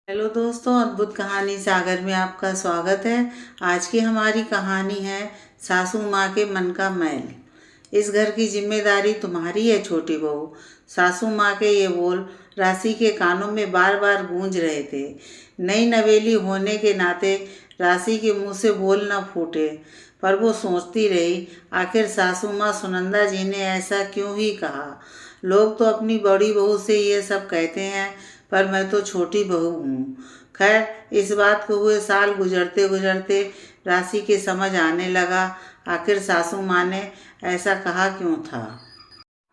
Hello दोस्तों, अद्भुत कहानी सागर में आपका स्वागत है। आज की हमारी कहानी है सासू माँ के मन का मैल। इस घर की जिम्मेदारी तुम्हारी है छोटी बहू। सासू माँ के ये बोल राशि के कानों में बार बार गूंज रहे थे। नई नवेली होने के नाते राशि के मुंह से बोल न फूटे, पर वो सोचती रही, आखिर सासू माँ सुनंदा जी ने ऐसा क्यों ही कहा। लोग तो अपनी बड़ी बहू से ये सब कहते हैं, पर मैं तो छोटी बहू हूँ। खैर, इस बात को हुए साल गुजरते गुजरते राशि के समझ आने लगा, आखिर सासू माँ ने ऐसा कहा क्यों था।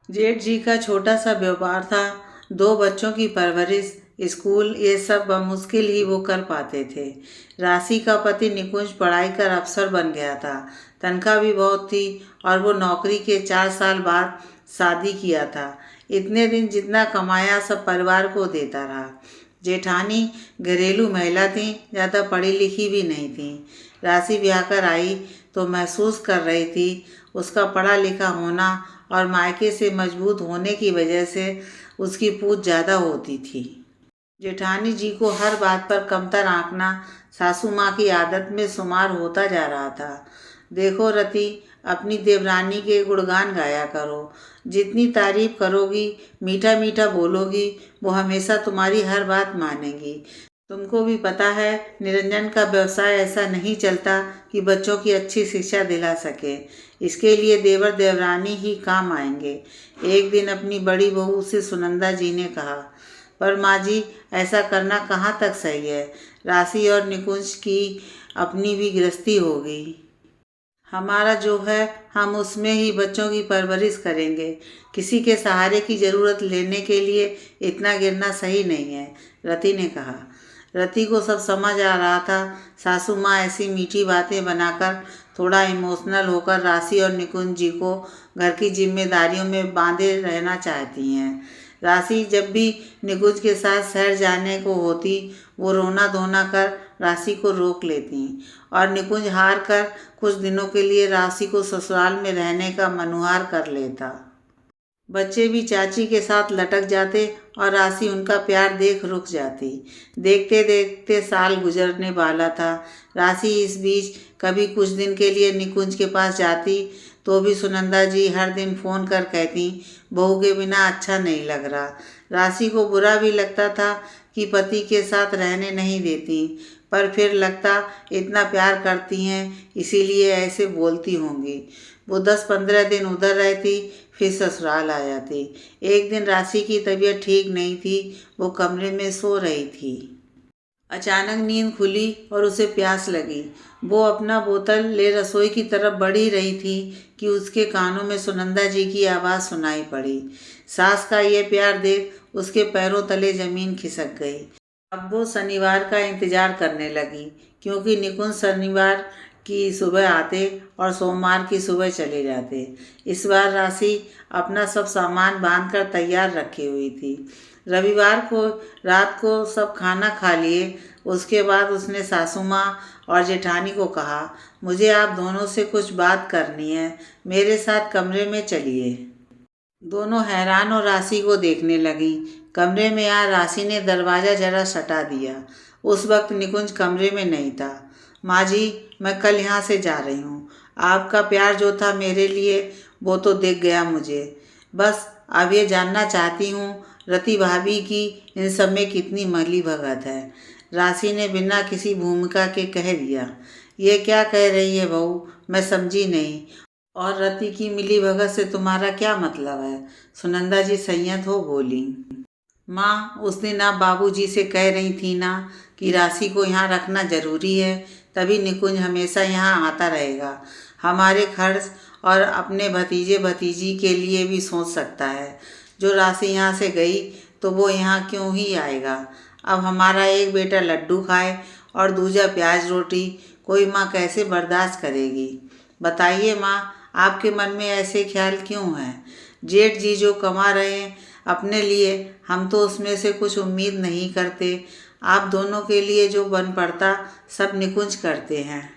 जेठ जी का छोटा सा व्यापार था। दो बच्चों की परवरिश, स्कूल, ये सब बमुश्किल ही वो कर पाते थे। राशि का पति निकुंज पढ़ाई कर अफसर बन गया था। तनख्वाह भी बहुत थी और वो नौकरी के 4 साल बाद शादी किया था। इतने दिन जितना कमाया सब परिवार को देता रहा। जेठानी घरेलू महिला थी, ज़्यादा पढ़ी लिखी भी नहीं थी। राशि ब्याह कर आई तो महसूस कर रही थी, उसका पढ़ा लिखा होना और मायके से मजबूत होने की वजह से उसकी पूछ ज़्यादा होती थी। जेठानी जी को हर बात पर कमतर आंकना सासू माँ की आदत में शुमार होता जा रहा था। देखो रति, अपनी देवरानी के गुणगान गाया करो। जितनी तारीफ करोगी, मीठा मीठा बोलोगी, वो हमेशा तुम्हारी हर बात मानेंगी। तुमको भी पता है, निरंजन का व्यवसाय ऐसा नहीं चलता कि बच्चों की अच्छी शिक्षा दिला सके। इसके लिए देवर देवरानी ही काम आएंगे। एक दिन अपनी बड़ी बहू से सुनंदा जी ने कहा, पर माँ जी, ऐसा करना कहाँ तक सही है। राशि और निकुंज की अपनी भी गृहस्थी होगी। हमारा जो है हम उसमें ही बच्चों की परवरिश करेंगे। किसी के सहारे की ज़रूरत लेने के लिए इतना गिरना सही नहीं है, रति ने कहा। रति को सब समझ आ रहा था। सासू माँ ऐसी मीठी बातें बनाकर थोड़ा इमोशनल होकर राशि और निकुंज जी को घर की जिम्मेदारियों में बांधे रहना चाहती हैं। राशि जब भी निकुंज के साथ शहर जाने को होती, वो रोना धोना कर राशि को रोक लेती और निकुंज हार कर कुछ दिनों के लिए राशि को ससुराल में रहने का मनुहार कर लेता। बच्चे भी चाची के साथ लटक जाते और राशि उनका प्यार देख रुक जाती। देखते देखते साल गुजरने वाला था। राशि इस बीच कभी कुछ दिन के लिए निकुंज के पास जाती तो भी सुनंदा जी हर दिन फ़ोन कर कहती, बहू के बिना अच्छा नहीं लग रहा। राशि को बुरा भी लगता था कि पति के साथ रहने नहीं देती, पर फिर लगता इतना प्यार करती हैं इसीलिए ऐसे बोलती होंगी। वो 10-15 दिन उधर रहती, फिर ससुराल आ जाती। एक दिन राशि की तबीयत ठीक नहीं थी, वो कमरे में सो रही थी। अचानक नींद खुली और उसे प्यास लगी। वो अपना बोतल ले रसोई की तरफ बढ़ ही रही थी कि उसके कानों में सुनंदा जी की आवाज़ सुनाई पड़ी। सास का ये प्यार देख उसके पैरों तले ज़मीन खिसक गई। अब वो शनिवार का इंतज़ार करने लगी, क्योंकि निकुंज शनिवार की सुबह आते और सोमवार की सुबह चले जाते। इस बार राशि अपना सब सामान बांधकर तैयार रखी हुई थी। रविवार को रात को सब खाना खा लिए। उसके बाद उसने सासू माँ और जेठानी को कहा, मुझे आप दोनों से कुछ बात करनी है, मेरे साथ कमरे में चलिए। दोनों हैरान और राशि को देखने लगी। कमरे में आ राशि ने दरवाज़ा जरा सटा दिया। उस वक्त निकुंज कमरे में नहीं था। माँ जी, मैं कल यहाँ से जा रही हूँ। आपका प्यार जो था मेरे लिए, वो तो दिख गया मुझे। बस अब ये जानना चाहती हूँ, रति भाभी की इन सब में कितनी मिली भगत है। राशि ने बिना किसी भूमिका के कह दिया। ये क्या कह रही है बहू, मैं समझी नहीं। और रति की मिलीभगत से तुम्हारा क्या मतलब है? सुनंदा जी संयत हो बोली। माँ, उस दिन आप बाबूजी से कह रही थी ना कि राशि को यहाँ रखना जरूरी है, तभी निकुंज हमेशा यहाँ आता रहेगा। हमारे खर्च और अपने भतीजे भतीजी के लिए भी सोच सकता है। जो राशि यहाँ से गई तो वो यहाँ क्यों ही आएगा। अब हमारा एक बेटा लड्डू खाए और दूजा प्याज रोटी, कोई माँ कैसे बर्दाश्त करेगी? बताइए माँ, आपके मन में ऐसे ख्याल क्यों हैं? जेठ जी जो कमा रहे हैं अपने लिए, हम तो उसमें से कुछ उम्मीद नहीं करते। आप दोनों के लिए जो बन पड़ता सब निकुंज करते हैं।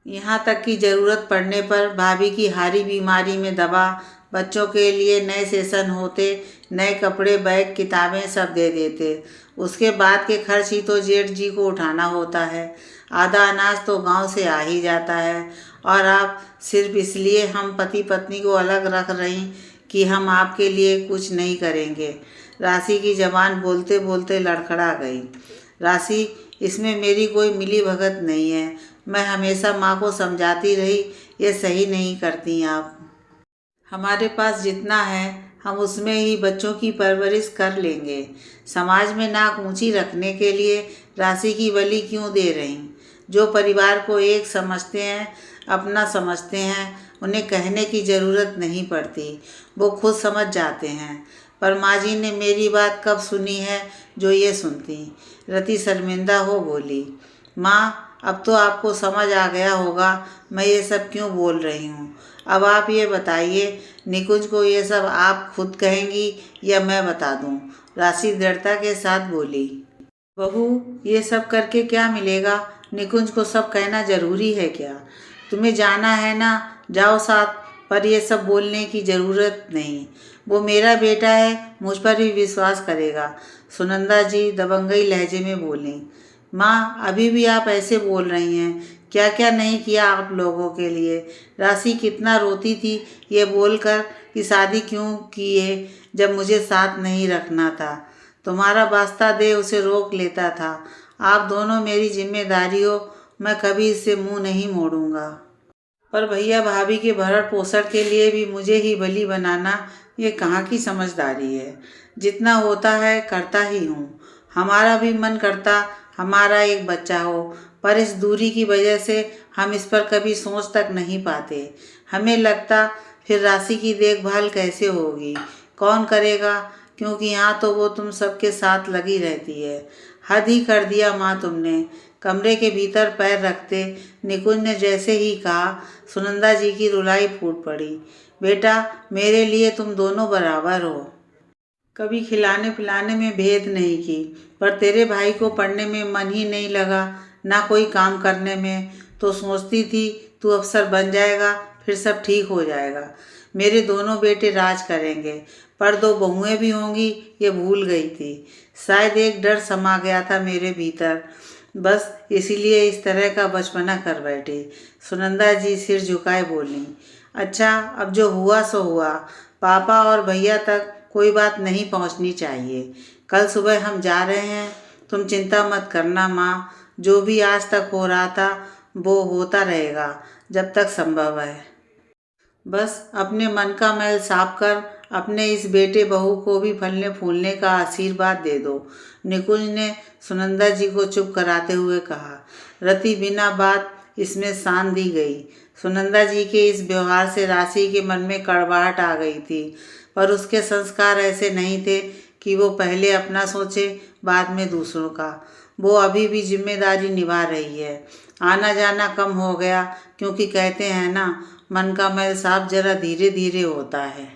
यहाँ तक कि ज़रूरत पड़ने पर भाभी की हारी बीमारी में दवा बच्चों के लिए नए सेशन होते, नए कपड़े, बैग, किताबें सब दे देते। उसके बाद के खर्च ही तो जेठ जी को उठाना होता है। आधा अनाज तो गांव से आ ही जाता है। और आप सिर्फ इसलिए हम पति पत्नी को अलग रख रही कि हम आपके लिए कुछ नहीं करेंगे। राशि की जबान बोलते बोलते लड़खड़ा गई। राशि, इसमें मेरी कोई मिली भगत नहीं है। मैं हमेशा माँ को समझाती रही, ये सही नहीं करती आप। हमारे पास जितना है हम उसमें ही बच्चों की परवरिश कर लेंगे। समाज में नाक ऊंची रखने के लिए राशि की बलि क्यों दे रही? जो परिवार को एक समझते हैं, अपना समझते हैं, उन्हें कहने की ज़रूरत नहीं पड़ती, वो खुद समझ जाते हैं। पर माँ जी ने मेरी बात कब सुनी है जो ये सुनती? रति शर्मिंदा हो बोली, माँ अब तो आपको समझ आ गया होगा मैं ये सब क्यों बोल रही हूँ। अब आप ये बताइए, निकुंज को ये सब आप खुद कहेंगी या मैं बता दूँ? राशि दृढ़ता के साथ बोली, बहू ये सब करके क्या मिलेगा? निकुंज को सब कहना जरूरी है क्या? तुम्हें जाना है ना, जाओ साथ, पर ये सब बोलने की ज़रूरत नहीं। वो मेरा बेटा है, मुझ पर भी विश्वास करेगा। सुनंदा जी दबंगई लहजे में बोली, माँ अभी भी आप ऐसे बोल रही हैं? क्या क्या नहीं किया आप लोगों के लिए। राशि कितना रोती थी ये बोलकर कि शादी क्यों किए जब मुझे साथ नहीं रखना था। तुम्हारा वास्ता दे उसे रोक लेता था। आप दोनों मेरी जिम्मेदारी हो, मैं कभी इससे मुंह नहीं मोड़ूंगा। पर भैया भाभी के भरण पोषण के लिए भी मुझे ही बलि बनाना, ये कहाँ की समझदारी है? जितना होता है करता ही हूँ। हमारा भी मन करता हमारा एक बच्चा हो, पर इस दूरी की वजह से हम इस पर कभी सोच तक नहीं पाते। हमें लगता फिर राशि की देखभाल कैसे होगी, कौन करेगा, क्योंकि यहाँ तो वो तुम सबके साथ लगी रहती है। हद ही कर दिया माँ तुमने। कमरे के भीतर पैर रखते निकुंज ने जैसे ही कहा, सुनंदा जी की रुलाई फूट पड़ी। बेटा मेरे लिए तुम दोनों बराबर हो। कभी खिलाने पिलाने में भेद नहीं की, पर तेरे भाई को पढ़ने में मन ही नहीं लगा, ना कोई काम करने में। तो सोचती थी तू अफसर बन जाएगा, फिर सब ठीक हो जाएगा। मेरे दोनों बेटे राज करेंगे, पर दो बहुएं भी होंगी ये भूल गई थी। शायद एक डर समा गया था मेरे भीतर, बस इसीलिए इस तरह का बचपना कर बैठी। सुनंदा जी सिर झुकाए बोली, अच्छा अब जो हुआ सो हुआ। पापा और भैया तक कोई बात नहीं पहुंचनी चाहिए। कल सुबह हम जा रहे हैं, तुम चिंता मत करना माँ। जो भी आज तक हो रहा था वो होता रहेगा जब तक संभव है। बस अपने मन का मैल साफ कर अपने इस बेटे बहू को भी फलने फूलने का आशीर्वाद दे दो। निकुंज ने सुनंदा जी को चुप कराते हुए कहा। रति बिना बात इसमें शान दी गई। सुनंदा जी के इस व्यवहार से राशि के मन में कड़वाहट आ गई थी, पर उसके संस्कार ऐसे नहीं थे कि वो पहले अपना सोचे बाद में दूसरों का। वो अभी भी जिम्मेदारी निभा रही है। आना जाना कम हो गया, क्योंकि कहते हैं ना, मन का मैल साफ जरा धीरे धीरे होता है।